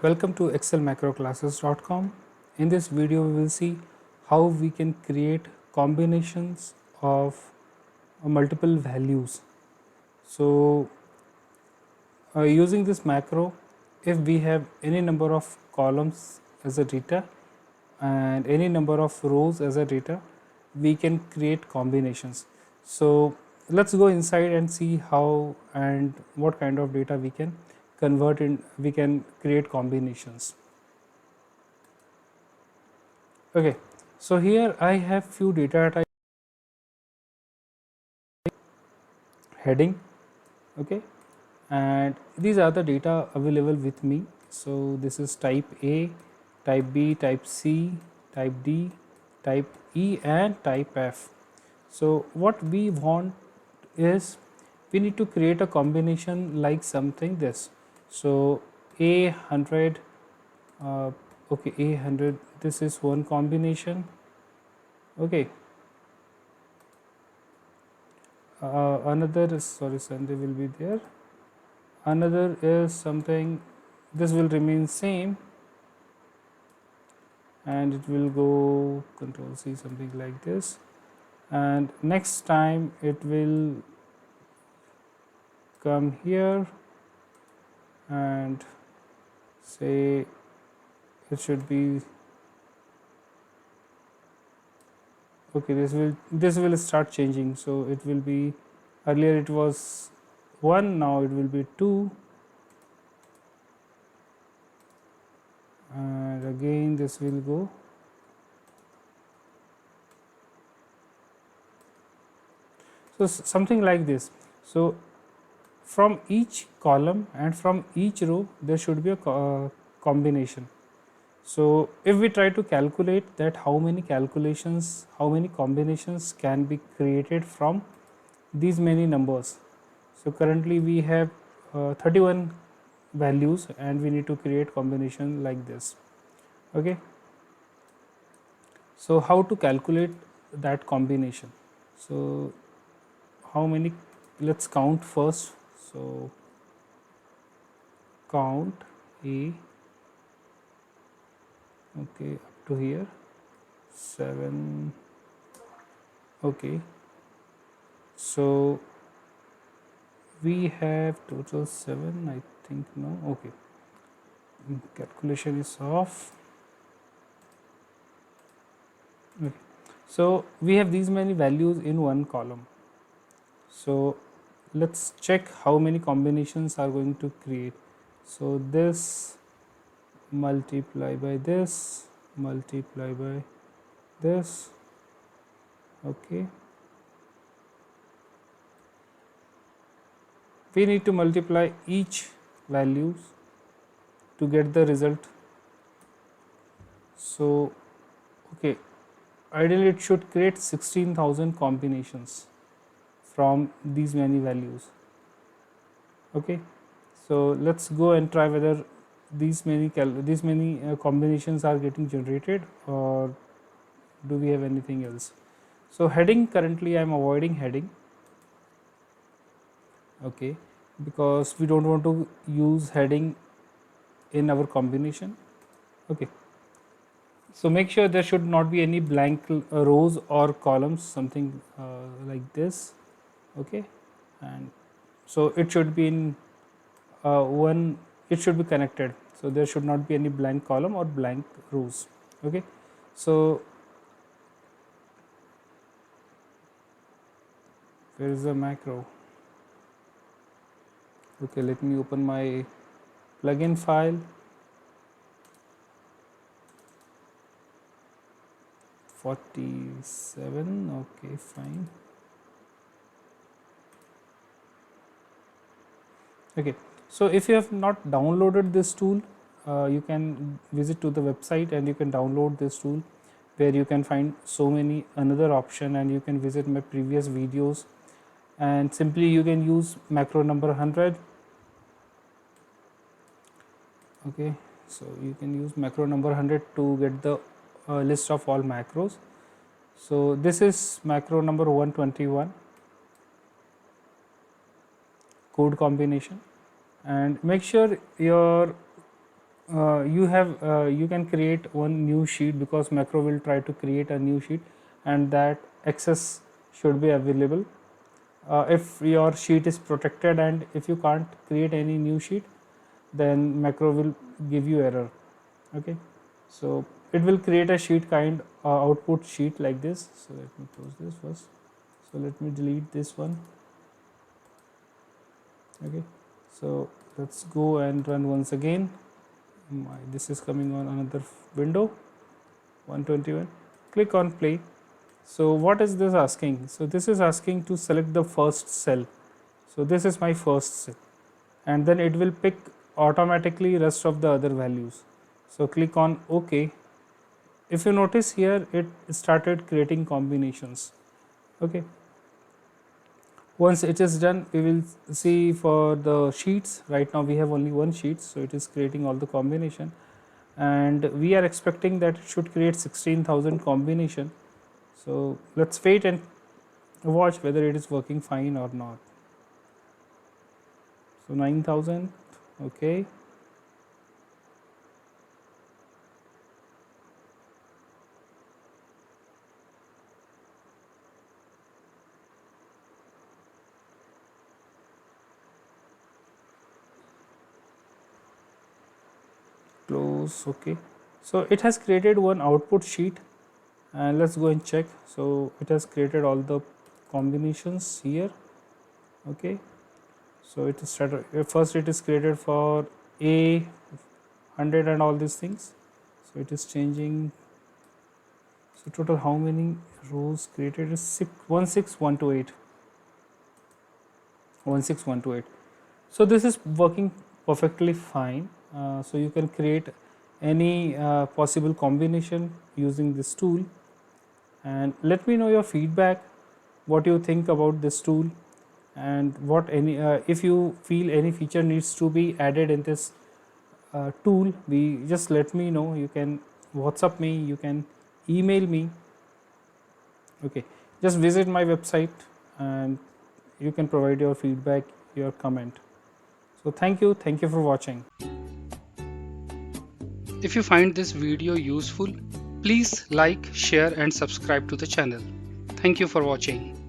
Welcome to excelmacroclasses.com. In this video we will see how we can create combinations of multiple values. So using this macro, if we have any number of columns as a data and any number of rows as a data, we can create combinations. So let's go inside and see how and what kind of data we can convert in, we can create combinations. Okay, so here I have few data type heading, okay, and these are the data available with me. So this is type A, type B, type C, type D, type E and type F. So what we want is we need to create a combination like something this. So A100, okay, A100, this is one combination, okay. Another is, sorry, Sunday will be there. Another is something, this will remain same and it will go control C, something like this, and next time it will come here and say it should be, okay, this will start changing. So it will be, earlier it was 1, now it will be 2, and again this will go, so something like this. So from each column and from each row there should be a combination. So if we try to calculate that how many calculations, how many combinations can be created from these many numbers. So currently we have 31 values and we need to create combination like this, okay. So how to calculate that combination? So how many, let's count first. So count A, okay, up to here 7, okay. So we have total 7, I think, no, okay, calculation is off, okay. So we have these many values in one column. So let's check how many combinations are going to create. So this multiply by this, multiply by this, okay. We need to multiply each values to get the result. So okay, ideally it should create 16,000 combinations from these many values, okay. So let's go and try whether these many combinations are getting generated, or do we have anything else. So heading, currently I am avoiding heading, okay, because we don't want to use heading in our combination, okay. So make sure there should not be any blank rows or columns, something like this, okay. And so it should be in one, it should be connected, so there should not be any blank column or blank rows, okay. So where is the macro? Okay, let me open my plugin file. 47, okay, fine, okay. So if you have not downloaded this tool, you can visit to the website and you can download this tool, where you can find so many another option, and you can visit my previous videos, and simply you can use macro number 100, okay. So you can use macro number 100 to get the list of all macros. So this is macro number 121, code combination, and make sure your you can create one new sheet, because macro will try to create a new sheet, and that access should be available. If your sheet is protected and if you can't create any new sheet, then macro will give you error. Okay, so it will create a sheet kind output sheet like this. So let me close this first. So let me delete this one. Okay, so let's go and run once again. This is coming on another window, 121. Click on play. So what is this asking? So this is asking to select the first cell. So this is my first cell, and then it will pick automatically rest of the other values. So click on OK. If you notice here, it started creating combinations. Okay, once it is done, we will see for the sheets. Right now we have only one sheet, so it is creating all the combination, and we are expecting that it should create 16,000 combination. So let's wait and watch whether it is working fine or not. So 9,000. Okay, close. Okay, so it has created one output sheet, and let's go and check. So it has created all the combinations here. Okay, so it is started first, it is created for a 100 and all these things. So it is changing. So total how many rows created is 16128. 16128. So this is working perfectly fine. So you can create any possible combination using this tool, and let me know your feedback, what you think about this tool, and what any if you feel any feature needs to be added in this tool, we just let me know. You can WhatsApp me, you can email me. Okay, just visit my website and you can provide your feedback, your comment. So thank you for watching. If you find this video useful, please like, share and subscribe to the channel. Thank you for watching.